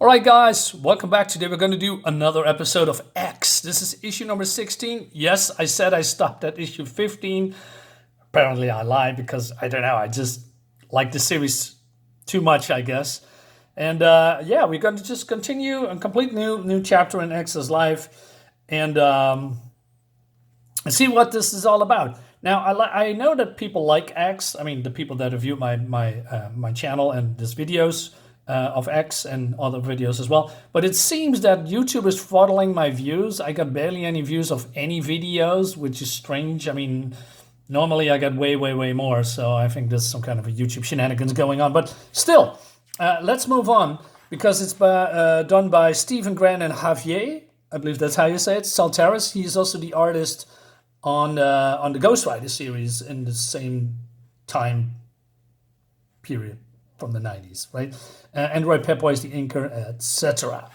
All right, guys, welcome back. Today we're going to do another episode of X. This is issue number 16. Yes, I said I stopped at issue 15. Apparently, I lied because I don't know. I just like the series too much, I guess. And yeah, we're going to just continue a complete new chapter in X's life and see what this is all about. Now, I know that people like X. I mean, the people that have viewed my channel and these videos of X and other videos as well. But it seems that YouTube is throttling my views. I got barely any views of any videos, which is strange. I mean, normally I get way more. So I think there's some kind of a YouTube shenanigans going on. But still, let's move on because it's done by Stephen Grant and Javier. I believe that's how you say it. Saltares. He's also the artist on the Ghost Rider series in the same time period from the 90s, right? And Roy Pepper is the inker, etc.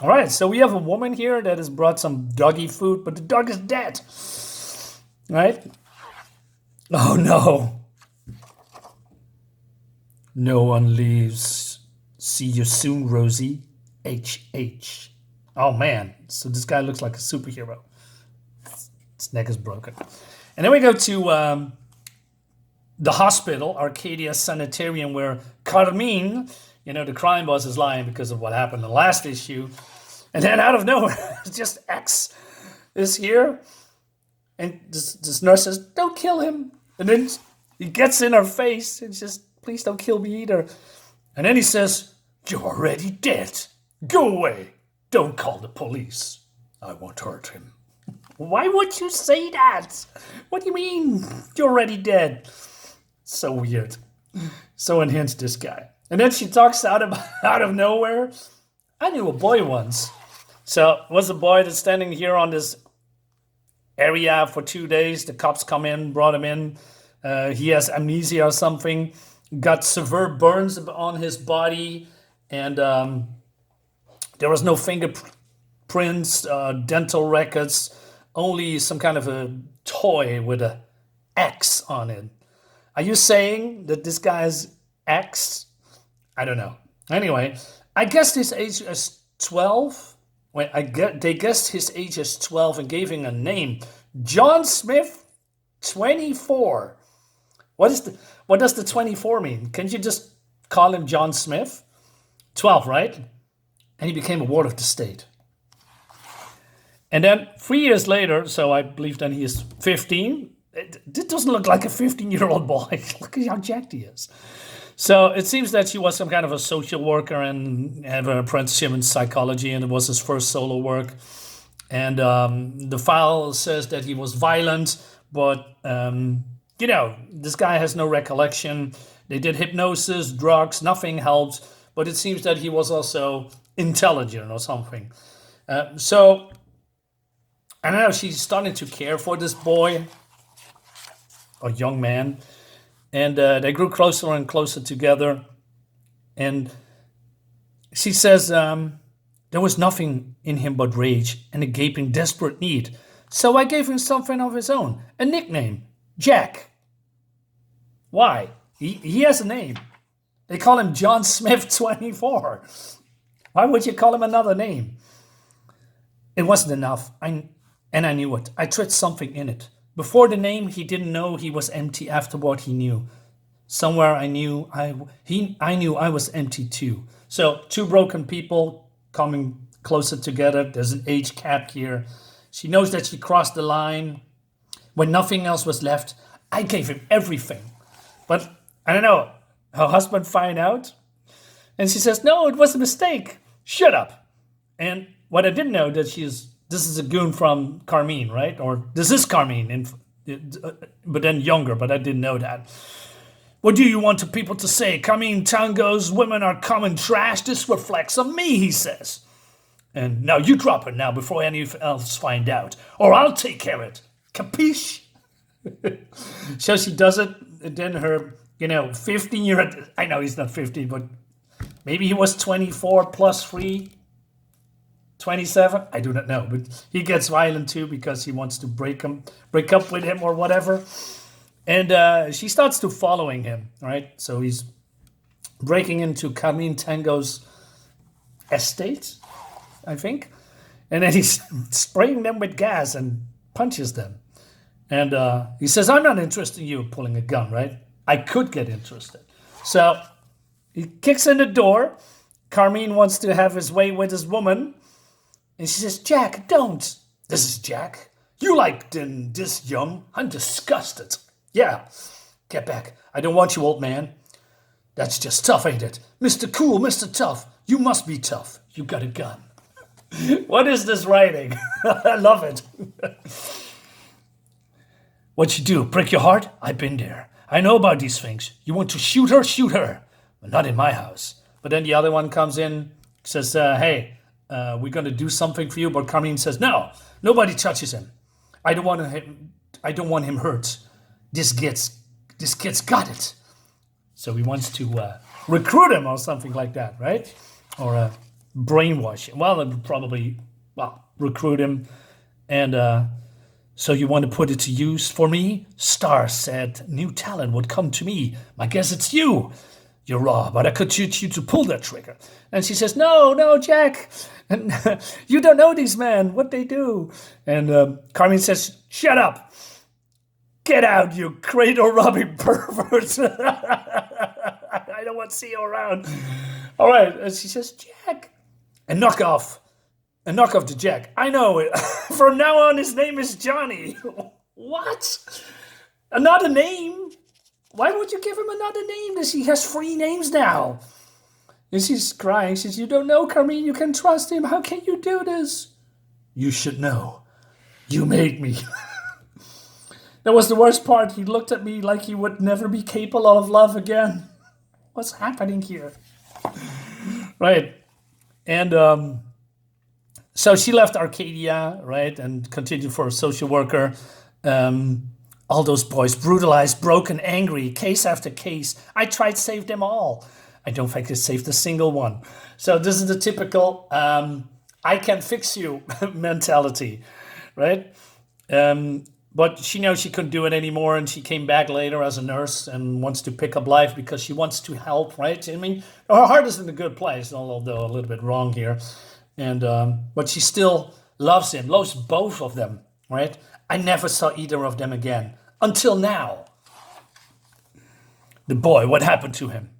All right, so we have a woman here that has brought some doggy food, but the dog is dead, right? Oh no. No one leaves. See you soon, Rosie. HH. Oh man, so this guy looks like a superhero. His neck is broken. And then we go to the hospital, Arcadia Sanitarium, where Carmine, the crime boss, is lying because of what happened in the last issue. And then out of nowhere, just X is here. And this nurse says, don't kill him. And then he gets in her face and says, please don't kill me either. And then he says, you're already dead. Go away. Don't call the police. I won't hurt him. Why would you say that? What do you mean? You're already dead. So weird. So unhinged, this guy. And then she talks out of nowhere. I knew a boy once. So it was a boy that's standing here on this area for 2 days. The cops come in, brought him in. He has amnesia or something. Got severe burns on his body. And there was no fingerprints, dental records. Only some kind of a toy with a X on it. Are you saying that this guy's X? I don't know. Anyway, I guessed his age as 12. Wait, they guessed his age as 12 and gave him a name. John Smith, 24. What does the 24 mean? Can't you just call him John Smith? 12, right? And he became a ward of the state. And then 3 years later, so I believe then he is 15. It doesn't look like a 15-year-old boy. Look at how jacked he is. So it seems that she was some kind of a social worker and had an apprenticeship in psychology, and it was his first solo work. And the file says that he was violent, but, this guy has no recollection. They did hypnosis, drugs, nothing helped. But it seems that he was also intelligent or something. So, I don't know, she's starting to care for this boy, or young man, and they grew closer and closer together. And she says there was nothing in him but rage and a gaping, desperate need. So I gave him something of his own, a nickname, Jack. Why? He has a name. They call him John Smith 24. Why would you call him another name? It wasn't enough. And I knew it. I tried something in it. Before the name, he didn't know he was empty. Afterward, he knew. Somewhere I knew I knew I was empty too. So 2 broken people coming closer together. There's an age cap here. She knows that she crossed the line. When nothing else was left, I gave him everything. But I don't know. Her husband find out. And she says, no, it was a mistake. Shut up. And what I didn't know that this is a goon from Carmine, right? Or this is Carmine, but then younger, but I didn't know that. What do you want people to say? Carmine Tango's women are common trash. This reflects on me, he says. And now you drop it now before anyone else find out. Or I'll take care of it. Capiche? So she does it, and then her, 15-year, I know he's not 15, but maybe he was 24 plus 3. 27? I do not know, but he gets violent too because he wants to break up with him or whatever. And she starts to following him, right? So he's breaking into Carmine Tango's estate, I think. And then he's spraying them with gas and punches them. And he says, I'm not interested in you pulling a gun, right? I could get interested. So he kicks in the door. Carmine wants to have his way with his woman. And she says, Jack, don't. This is Jack. You like this young? I'm disgusted. Yeah, get back. I don't want you, old man. That's just tough, ain't it? Mr. Cool, Mr. Tough. You must be tough. You got a gun. What is this writing? I love it. What you do? Break your heart? I've been there. I know about these things. You want to shoot her? Shoot her. But not in my house. But then the other one comes in, says, hey, we're going to do something for you. But Carmine says, no, nobody touches him. I don't want him hurt. This kid's got it. So he wants to recruit him or something like that, right? Or brainwash him. Well, probably recruit him. And so you want to put it to use for me? Star said new talent would come to me. I guess it's you. You're raw, but I could teach you to pull that trigger. And she says, no, Jack. And you don't know these men, what they do. And Carmine says, shut up. Get out, you cradle-robbing pervert. I don't want to see you around. All right. And she says, Jack. And knock off to Jack. I know it. From now on, his name is Johnny. What? Another name? Why would you give him another name? He has 3 names now. And she's crying. She says, you don't know, Carmine. You can trust him. How can you do this? You should know. You made me. That was the worst part. He looked at me like he would never be capable of love again. What's happening here? Right. And so she left Arcadia, right, and continued for a social worker. All those boys, brutalized, broken, angry, case after case. I tried to save them all. I don't think I saved a single one. So this is the typical I can fix you mentality, right? But she knows she couldn't do it anymore, and she came back later as a nurse and wants to pick up life because she wants to help, right? I mean, her heart is in a good place, although a little bit wrong here. And but she still loves him, loves both of them, right? I never saw either of them again until now. The boy, what happened to him?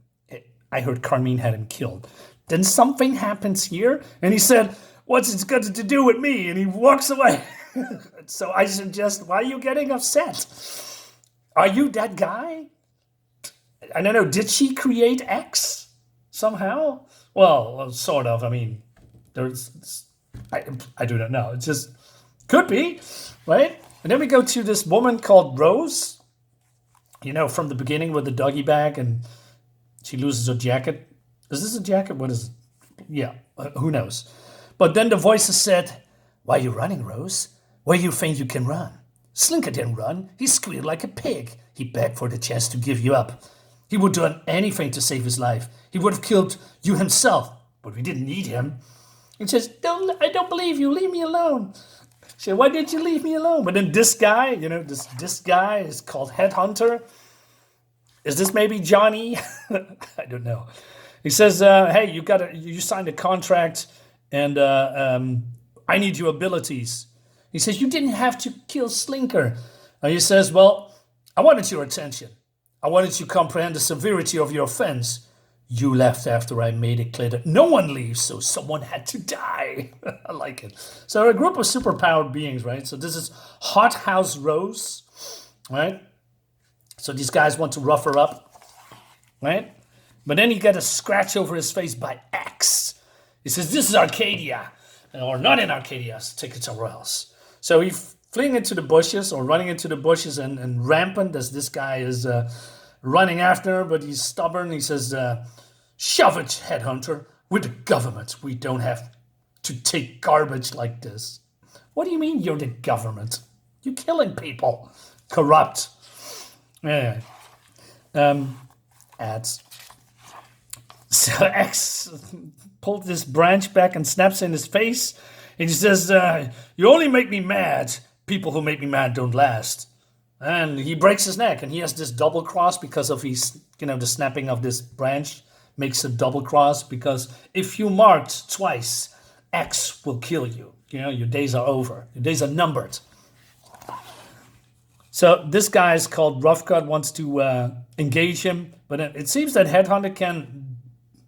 I heard Carmine had him killed. Then something happens here, and he said, what's it got to do with me? And he walks away. So I suggest, why are you getting upset? Are you that guy? I don't know, did she create X somehow? Well, sort of. I mean, I do not know. It just could be, right? And then we go to this woman called Rose, you know, from the beginning with the doggy bag, and she loses her jacket. Is this a jacket? What is it? Yeah, who knows? But then the voices said, why are you running, Rose? Where you think you can run? Slinker didn't run. He squealed like a pig. He begged for the chance to give you up. He would do anything to save his life. He would have killed you himself, but we didn't need him. He says, I don't believe you. Leave me alone. She said, why did you leave me alone? But then this guy, you know, this guy is called Headhunter. Is this maybe Johnny? I don't know. He says, hey, you signed a contract, and I need your abilities. He says, you didn't have to kill Slinker. And he says, well, I wanted your attention. I wanted to comprehend the severity of your offense. You left after I made it clear that no one leaves, so someone had to die. I like it. So a group of superpowered beings, right? So this is Hot House Rose, right? So these guys want to rough her up, right? But then he got a scratch over his face by X. He says, this is Arcadia. Or not in Arcadia, so take it somewhere else. So he's fleeing into the bushes or running into the bushes and rampant as this guy is running after, but he's stubborn. He says, shove it, Headhunter. We're the government. We don't have to take garbage like this. What do you mean you're the government? You're killing people. Corrupt. Anyway. Ads. So X pulled this branch back and snaps in his face. And he says, you only make me mad. People who make me mad don't last. And he breaks his neck. And he has this double cross because of the snapping of this branch makes a double cross, because if you marked twice, X will kill you. You know, your days are over. Your days are numbered. So this guy is called Roughcut, wants to engage him, but it seems that Headhunter can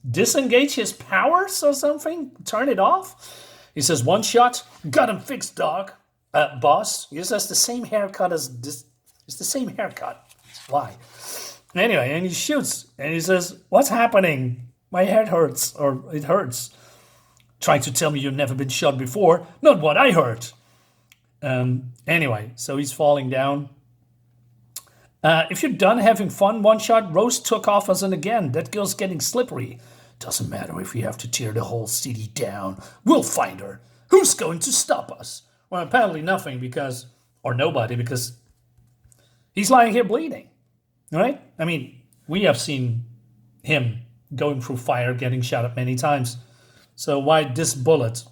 disengage his powers or something, turn it off. He says, one shot, got him fixed, dog. Boss. He just has the same haircut as this. It's the same haircut. Why? Anyway, and he shoots, and he says, what's happening? My head hurts, or it hurts. Trying to tell me you've never been shot before? Not what I heard. Anyway, so he's falling down. If you're done having fun, one shot, Rose took off us and again. That girl's getting slippery. Doesn't matter if we have to tear the whole city down. We'll find her. Who's going to stop us? Well, apparently nothing, because, or nobody, because he's lying here bleeding, right? I mean, we have seen him going through fire, getting shot at many times. So why this bullet?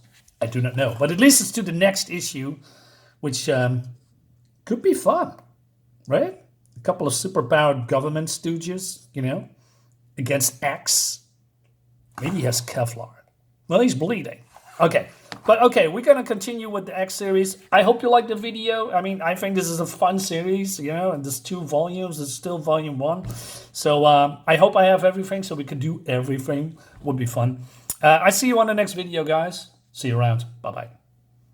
I do not know. But it leads us to the next issue, which could be fun, right? A couple of superpowered government stooges, you know, against X. Maybe he has Kevlar. Well, he's bleeding. Okay. But okay, we're going to continue with the X series. I hope you liked the video. I mean, I think this is a fun series, you know, and there's 2 volumes. It's still volume 1. So I hope I have everything so we can do everything. Would be fun. I see you on the next video, guys. See you around. Bye-bye.